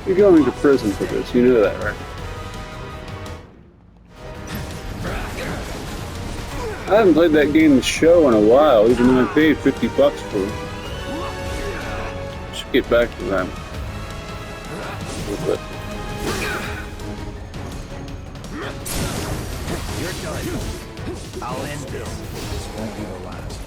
You're going to prison for this, you know that, right? I haven't played that game The Show in a while, even though I paid $50 for it. Should get back to that a little bit. You're done. I'll end this. This won't be the last.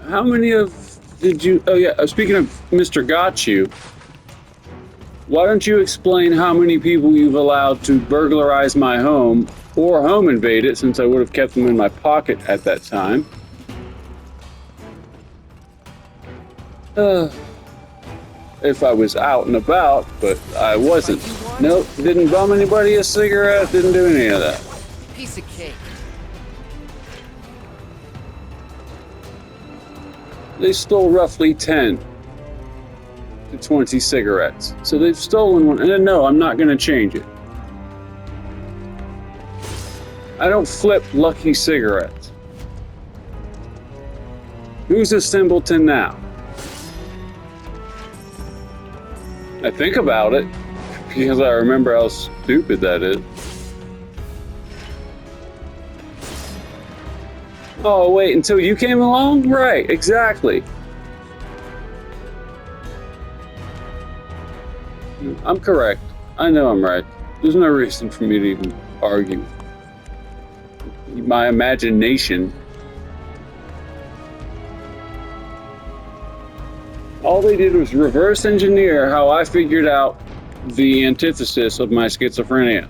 How many did you... Oh yeah, speaking of Mr. Gotchu, why don't you explain how many people you've allowed to burglarize my home or home invade it, since I would have kept them in my pocket at that time? If I was out and about, but I wasn't. Nope, didn't bum anybody a cigarette, didn't do any of that. Piece of cake. They stole roughly 10 to 20 cigarettes. So they've stolen one, and no, I'm not going to change it. I don't flip Lucky cigarettes. Who's a simpleton now? I think about it, because I remember how stupid that is. Oh, wait, until you came along? Right, exactly. I'm correct. I know I'm right. There's no reason for me to even argue. My imagination. All they did was reverse engineer how I figured out the antithesis of my schizophrenia.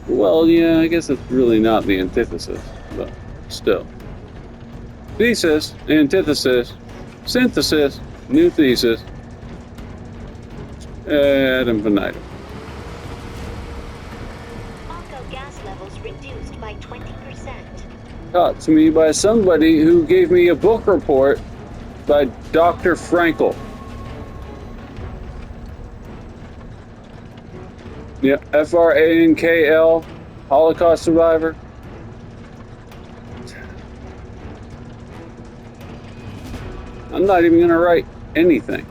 Well, yeah, I guess it's really not the antithesis, but still. Thesis, antithesis, synthesis, new thesis, ad infinitum. Onco gas levels reduced by 20%. Taught to me by somebody who gave me a book report by Dr. Frankel. Yeah, Frankl, Holocaust survivor. I'm not even going to write anything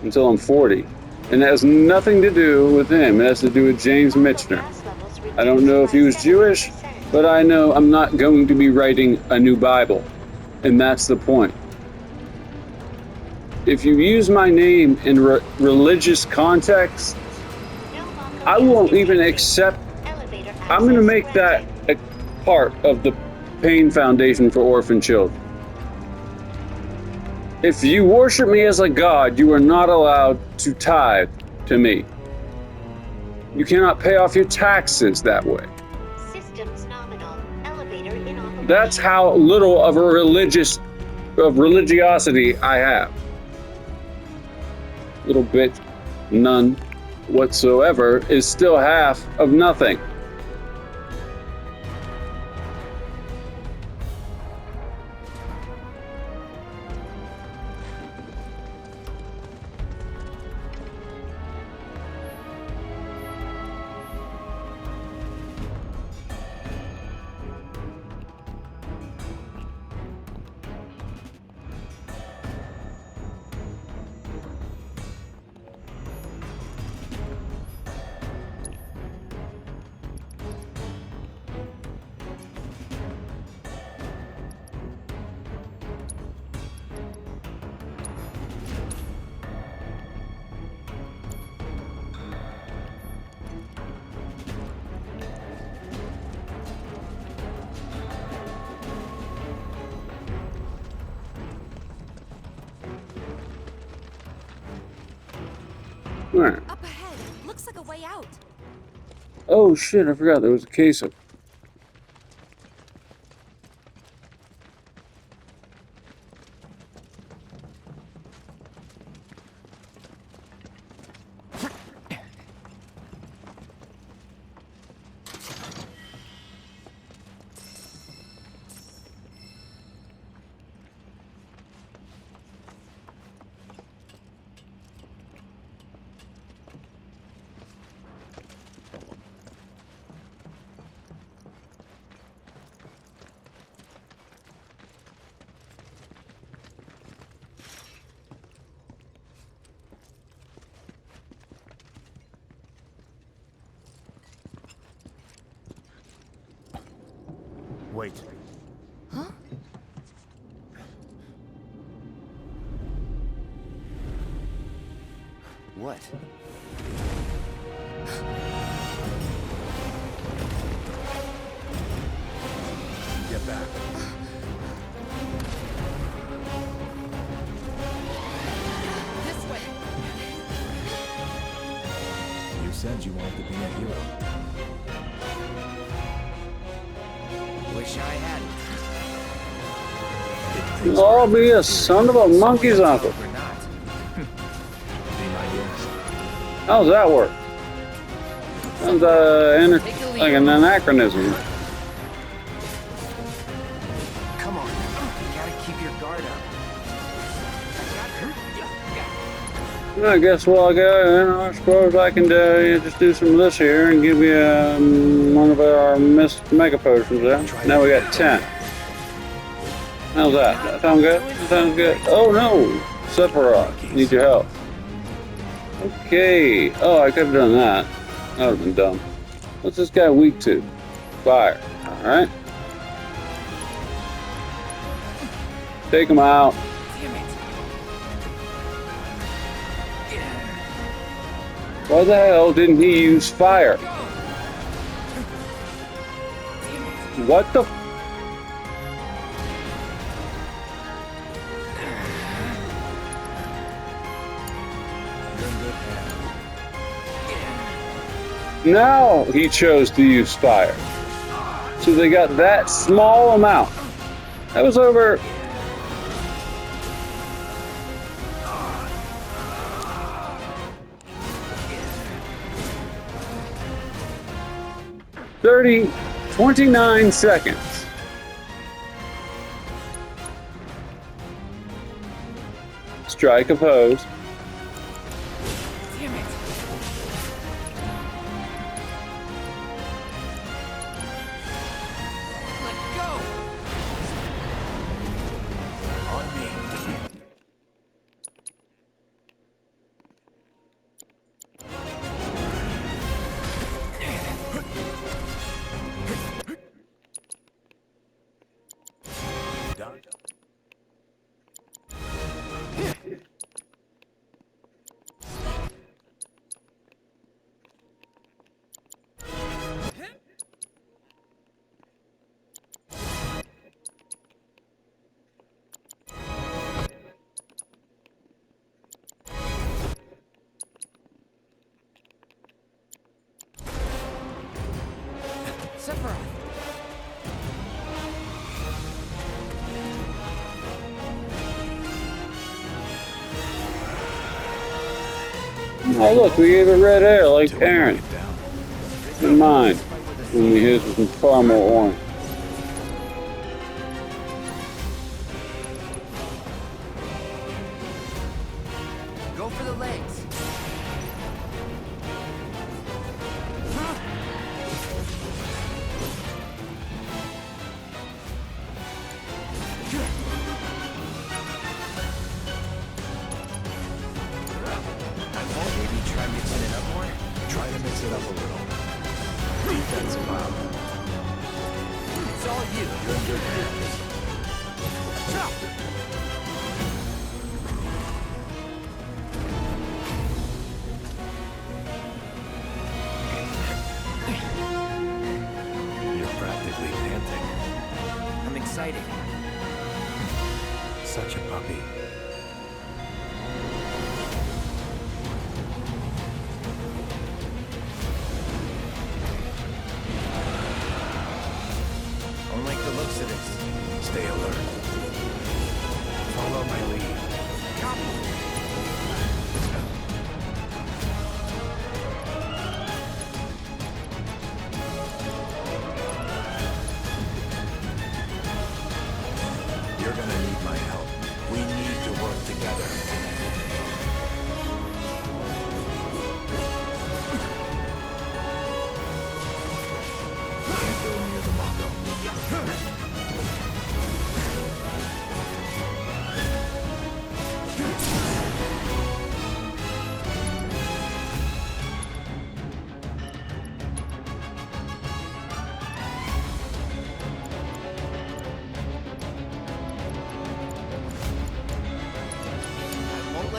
until I'm 40. And it has nothing to do with him. It has to do with James Michener. I don't know if he was Jewish, but I know I'm not going to be writing a new Bible. And that's the point. If you use my name in religious context, I won't even accept. I'm going to make that a part of the Pain Foundation for Orphan Children. If you worship me as a god, you are not allowed to tithe to me. You cannot pay off your taxes that way. Systems nominal. Elevator in operation. That's how little of religiosity I have. Little bit, none whatsoever, is still half of nothing. way out. Oh shit, I forgot there was a case of. Wait. Huh? What? Get back. This way. You said you wanted to be a hero. Wish I hadn't. You'll all be a son of a monkey's uncle. Or not. Any ideas? How's that work? Sounds like an anachronism. Come on. You gotta keep your guard up. I guess I suppose I can just do some of this here and give you one of our missed mega potions there. Now we got 10. How's that? That sound good? That sounds good. Oh no! Sephiroth, need your help. Okay. Oh, I could have done that. That would have been dumb. What's this guy weak to? Fire. Alright. Take him out. Why the hell didn't he use fire? What the? Now he chose to use fire. So they got that small amount. That was over. $30, 29 seconds. Strike a pose. Damn it. Let go. On me. Done. Sephiroth. Oh look, we gave it red hair like Aaron. In mine. Only his was far more orange. Go for the legs. Maybe try mixing it up more? Try to mix it up a little. Defense pop. It's all you. You're in good hands. You're practically panting. I'm excited. Such a puppy.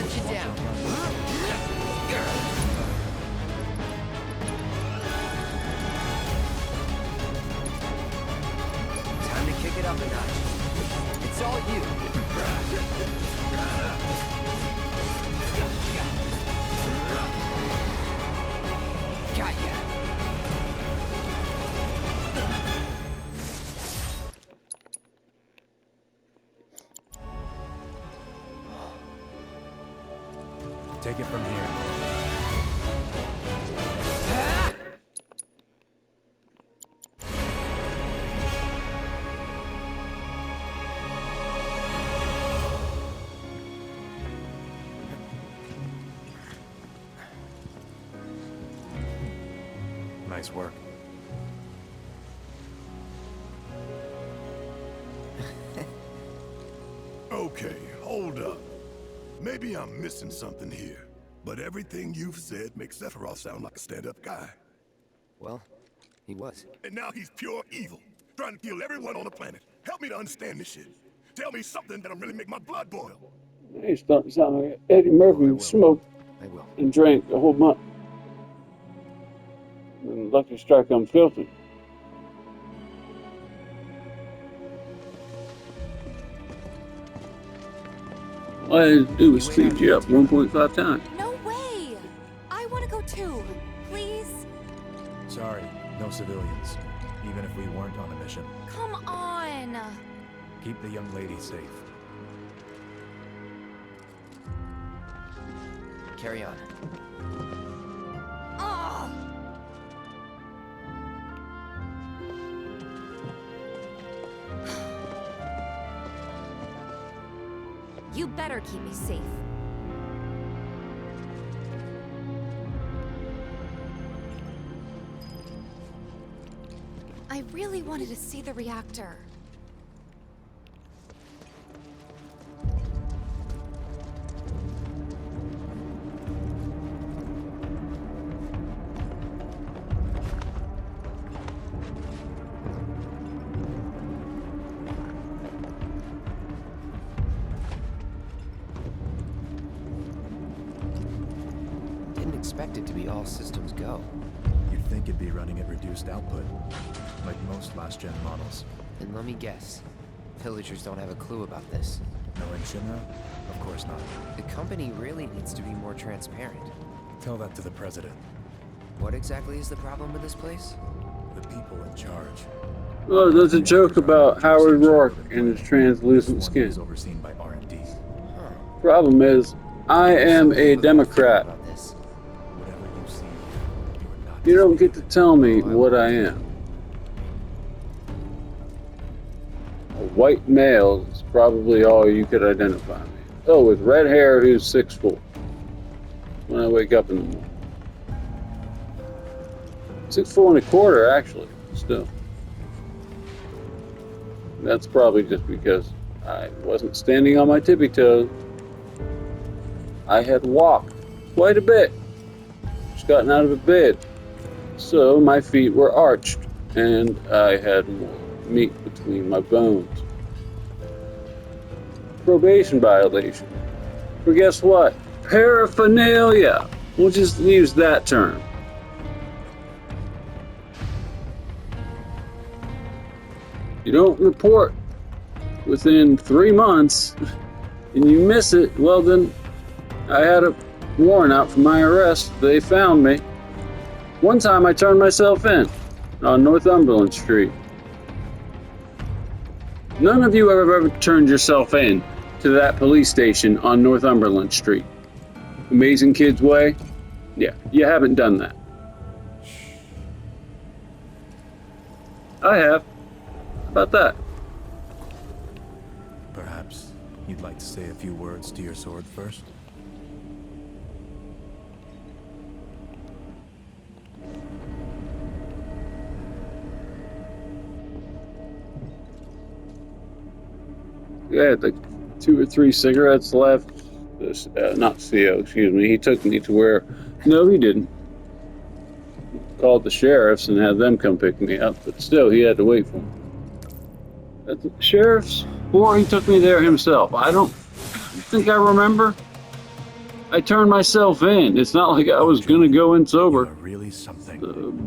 Put you down. Time to kick it up a notch. It's all you. Got ya. Take it from here. Nice work. Okay, hold up. Maybe I'm missing something here, but everything you've said makes Sephiroth sound like a stand-up guy. Well, he was. And now he's pure evil, trying to kill everyone on the planet. Help me to understand this shit. Tell me something that'll really make my blood boil. He's starting to sound like Eddie Murphy who smoked I will. and drank a whole month. And Lucky Strike, I'm filthy. All I had to do was speed you up 1.5 times. No way! I want to go too. Please? Sorry, no civilians. Even if we weren't on a mission. Come on! Keep the young lady safe. Carry on. Oh! You better keep me safe. I really wanted to see the reactor. Didn't expect it to be all systems go. You'd think it'd be running at reduced output, like most last-gen models. And let me guess. Villagers don't have a clue about this. Knowing Shinra? Of course not. The company really needs to be more transparent. Tell that to the president. What exactly is the problem with this place? The people in charge. Well, there's a joke about Howard Rourke and his translucent This one is skin. overseen by R&D. Huh. Problem is, I am a Democrat. About this. Whatever you see, you are not. You don't get to tell me what I am. A white male is probably all you could identify me. Oh, with red hair who's 6'4". When I wake up in the morning. 6'4 1/4 actually, still. That's probably just because I wasn't standing on my tippy toes. I had walked quite a bit, just gotten out of a bed. So my feet were arched and I had more meat between my bones. Probation violation. For guess what? Paraphernalia. We'll just use that term. You don't report within 3 months and you miss it, well then, I had a warrant out for my arrest. They found me. One time I turned myself in on Northumberland Street. None of you have ever turned yourself in to that police station on Northumberland Street. Amazing Kids Way? Yeah, you haven't done that. I have. How about that? Perhaps you'd like to say a few words to your sword first? Yeah, I had like 2 or 3 cigarettes left. This, not CO, excuse me. He took me to where... No, he didn't. Called the sheriffs and had them come pick me up, but still, he had to wait for me. At the sheriff's, or he took me there himself. I don't think I remember. I turned myself in. It's not like I was gonna go in You sober. are really something.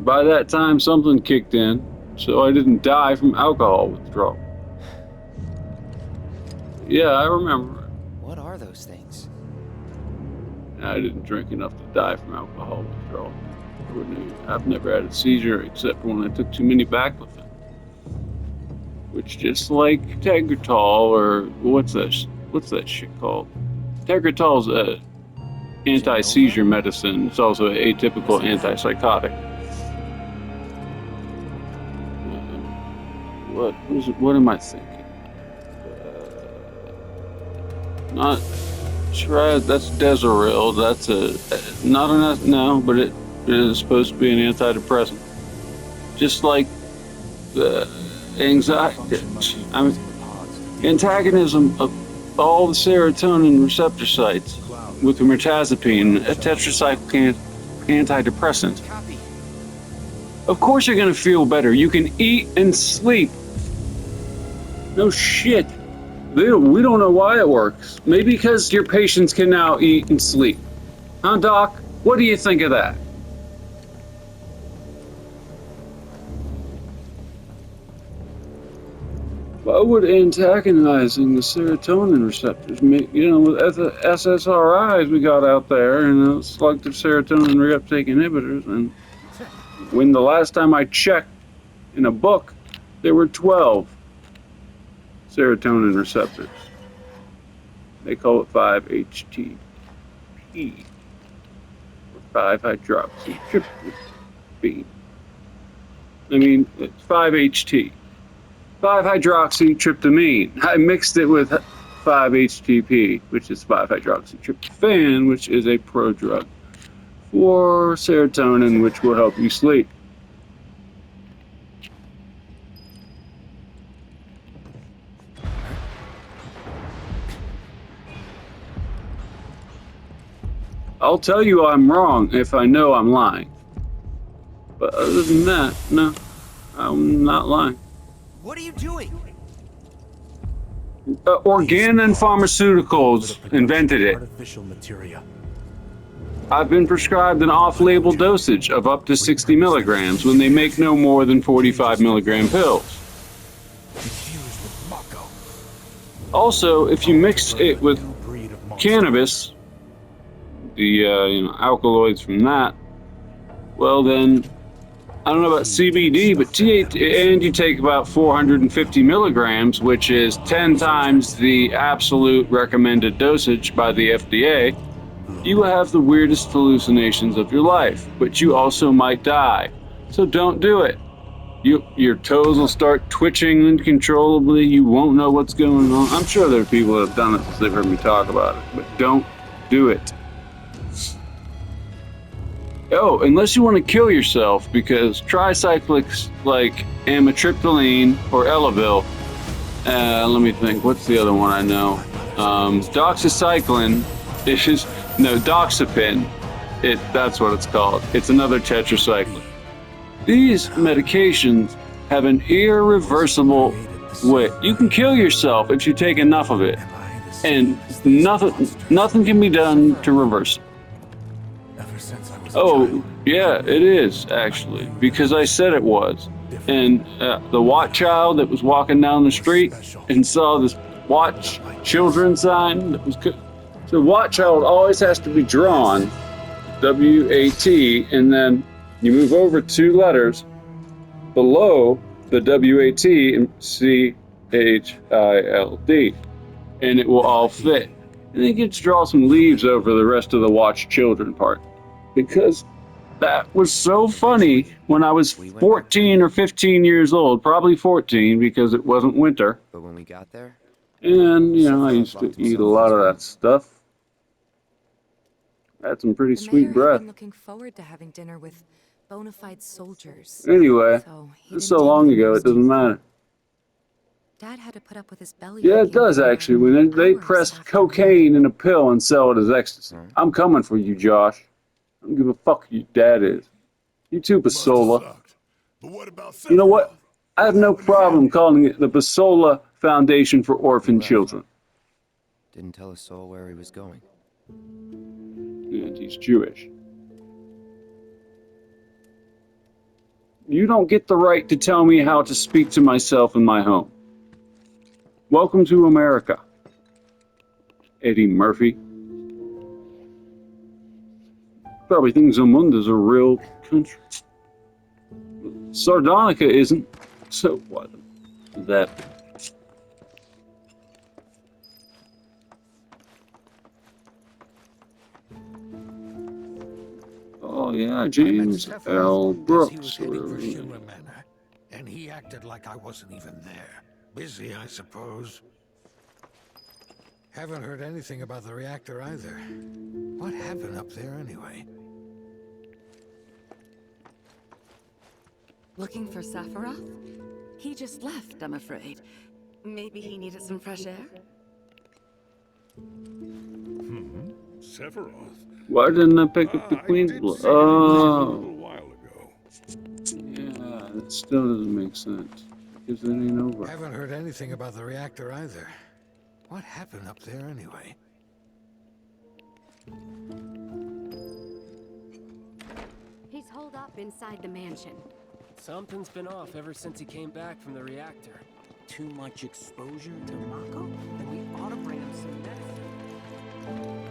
By that time, something kicked in, so I didn't die from alcohol withdrawal. Yeah, I remember. What are those things? I didn't drink enough to die from alcohol withdrawal. I've never had a seizure except when I took too many baclofen. Which, just like Tegretol, or what's that shit called? Tegretol's a anti-seizure medicine. It's also an atypical antipsychotic. What am I thinking? Not Shred. That's Desiril. That's but it is supposed to be an antidepressant. Just like anxiety. I mean, antagonism of all the serotonin receptor sites with mirtazapine, a tetracyclic antidepressant. Copy. Of course you're gonna feel better. You can eat and sleep. No shit. We don't know why it works. Maybe because your patients can now eat and sleep. Huh, Doc? What do you think of that? Why would antagonizing the serotonin receptors make, with the SSRIs we got out there, selective serotonin reuptake inhibitors, and when the last time I checked in a book, there were 12 serotonin receptors. They call it 5-HTP, or 5-hydroxytryptamine. I mean, it's 5-HT. 5-hydroxytryptamine. I mixed it with 5-HTP, which is 5-hydroxytryptophan, which is a prodrug for serotonin, which will help you sleep. I'll tell you I'm wrong if I know I'm lying. But other than that, no, I'm not lying. What are you doing? Organon Pharmaceuticals invented it. Artificial materia. I've been prescribed an off-label dosage of up to 60 milligrams when they make no more than 45 milligram pills. Infused with Mako. Also, if you mix it with New breed of monster. cannabis, the alkaloids from that, well then, I don't know about CBD, but and you take about 450 milligrams, which is 10 times the absolute recommended dosage by the FDA, you will have the weirdest hallucinations of your life, but you also might die. So don't do it. Your toes will start twitching uncontrollably. You won't know what's going on. I'm sure there are people that have done it since they've heard me talk about it, but don't do it. Oh, unless you want to kill yourself, because tricyclics like amitriptyline or Elavil, let me think, what's the other one I know? Doxycycline, doxepin, that's what it's called. It's another tetracycline. These medications have an irreversible way. You can kill yourself if you take enough of it, and nothing can be done to reverse it. Ever since I was a Oh, child. yeah, it is, actually, because I said it was. And the Watch Child that was walking down the street and saw this Watch Children sign that was so Watch Child always has to be drawn, W-A-T, and then you move over 2 letters below the W-A-T and C-H-I-L-D, and it will all fit. And then you get to draw some leaves over the rest of the Watch Children part. Because that was so funny when I was 14 or 15 years old, probably 14 because it wasn't winter. But when we got there, And, I used to eat a lot of that stuff. I had some pretty The sweet mayor had breath. been looking forward to having dinner with bona fide soldiers. Anyway, So he it's didn't so long take ago, it doesn't matter. Dad had to put up with his belly. Yeah, it aching does for actually. When they hours press after cocaine in a pill and sell it as ecstasy. I'm coming for you, Josh. I don't give a fuck who your dad is. You too, Must've Basola. sucked. But what about You know what? Sephiroth? I have no problem calling it the Basola Foundation for Orphan Children. didn't tell a soul where he was going. And he's Jewish. You don't get the right to tell me how to speak to myself in my home. Welcome to America, Eddie Murphy. Probably think Zamunda's a real country. Sardonica isn't. So what? That. Oh yeah, James L. Brooks. He was heading for Shinra Manor, and he acted like I wasn't even there. Busy, I suppose. Haven't heard anything about the reactor either. What happened up there anyway? Looking for Sephiroth? He just left, I'm afraid. Maybe he needed some fresh air? Sephiroth. Why didn't I pick up the Queen's Blood? A Oh, little while ago. yeah, that still doesn't make sense. Because it ain't over. Haven't heard anything about the reactor either. What happened up there anyway? He's holed up inside the mansion. Something's been off ever since he came back from the reactor. Too much exposure to Mako? Then we ought to bring him some medicine.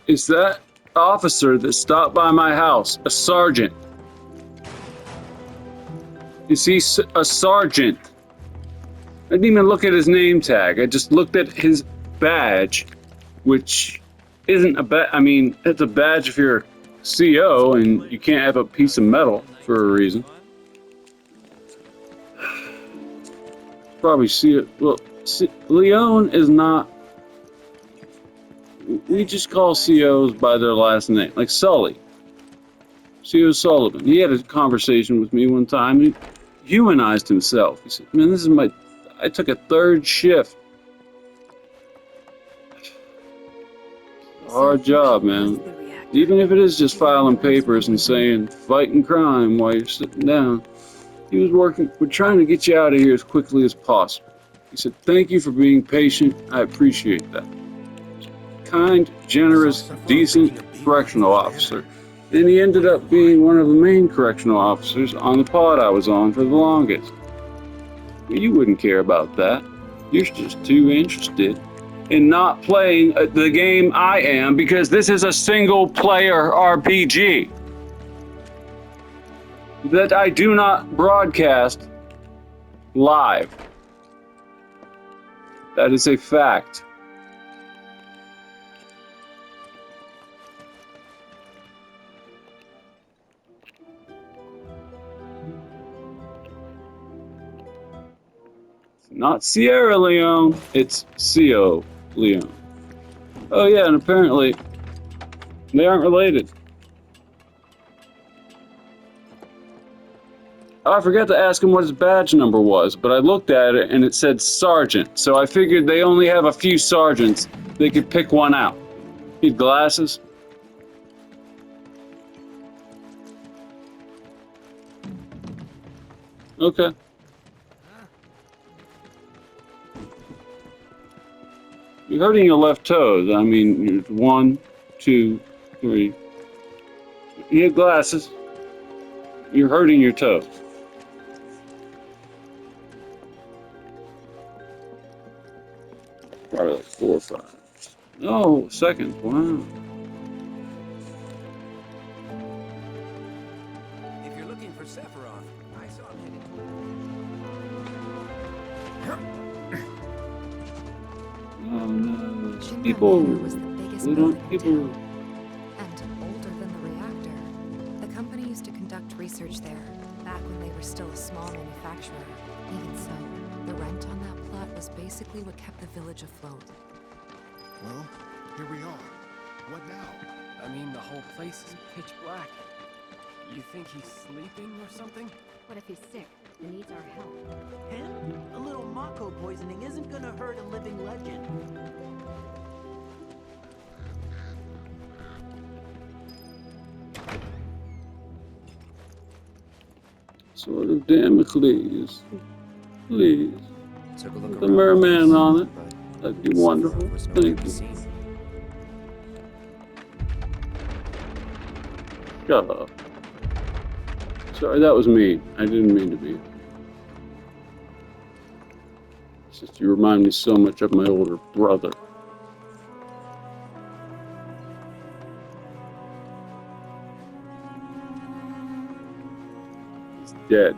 Is that officer that stopped by my house a sergeant? Is he a sergeant? I didn't even look at his name tag. I just looked at his badge, which isn't a badge. I mean, it's a badge if you're a CO and you can't have a piece of metal for a reason. Probably see it. Well, Leon is not. We just call COs by their last name, like Sully. CO Sullivan. He had a conversation with me one time. He humanized himself. He said, "Man, this is my. I took a third shift. Hard job, man. Even if it is just filing papers and saying fighting crime while you're sitting down." He was working. We're trying to get you out of here as quickly as possible. He said, "Thank you for being patient. I appreciate that." Kind, generous, decent correctional officer. And he ended up being one of the main correctional officers on the pod I was on for the longest. Well, you wouldn't care about that. You're just too interested in not playing the game I am, because this is a single-player RPG that I do not broadcast live. That is a fact. Not Sierra Leone, it's CO Leone. Oh yeah, and apparently they aren't related. I forgot to ask him what his badge number was, but I looked at it and it said Sergeant, so I figured they only have a few sergeants. They could pick one out. Need glasses? Okay. You're hurting your left toe. I mean, 1, 2, 3. You have glasses. You're hurting your toe. Probably like 4 or 5. Oh, second. Wow. If you're looking for Sephiroth, I saw him heading Oh no. Shinra People. Manor was the biggest We building don't. in People. town, and older than the reactor. The company used to conduct research there, back when they were still a small manufacturer. Even so, the rent on that plot was basically what kept the village afloat. Well, Here we are. What now? I mean, the whole place is pitch black. You think he's sleeping or something? What if he's sick and needs our help? Him? A little Mako poisoning isn't gonna hurt a living legend. Sort of Damocles. Please. Took a look The around merman once, on it. but That'd be so far wonderful. was nowhere Thank to be you. seen. Shut up. Sorry, that was me. I didn't mean to be. It's just you remind me so much of my older brother. He's dead.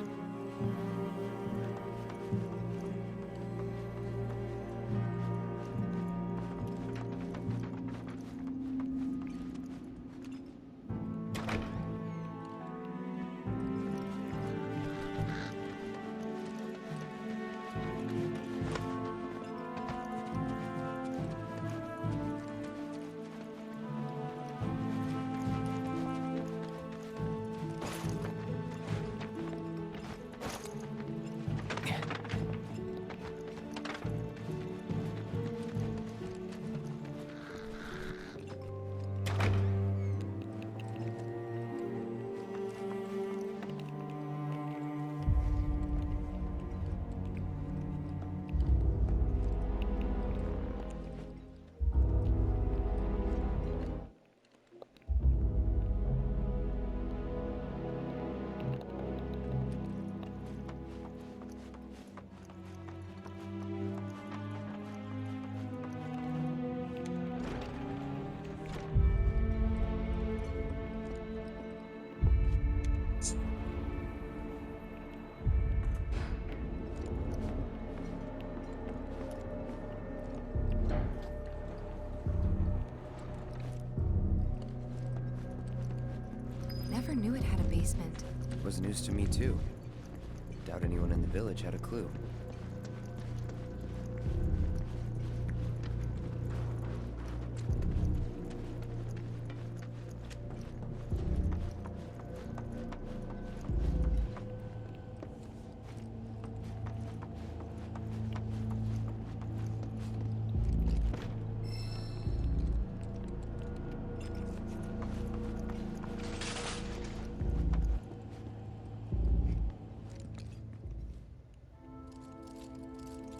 Never knew it had a basement. Was news to me too. Doubt anyone in the village had a clue.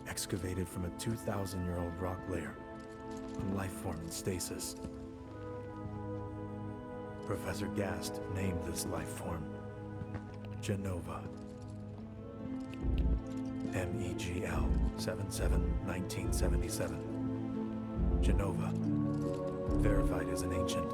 Excavated from a 2,000-year-old rock layer, a life form in stasis. Professor Gast named this life form Genova. MEGL 77-1977. Genova, verified as an ancient.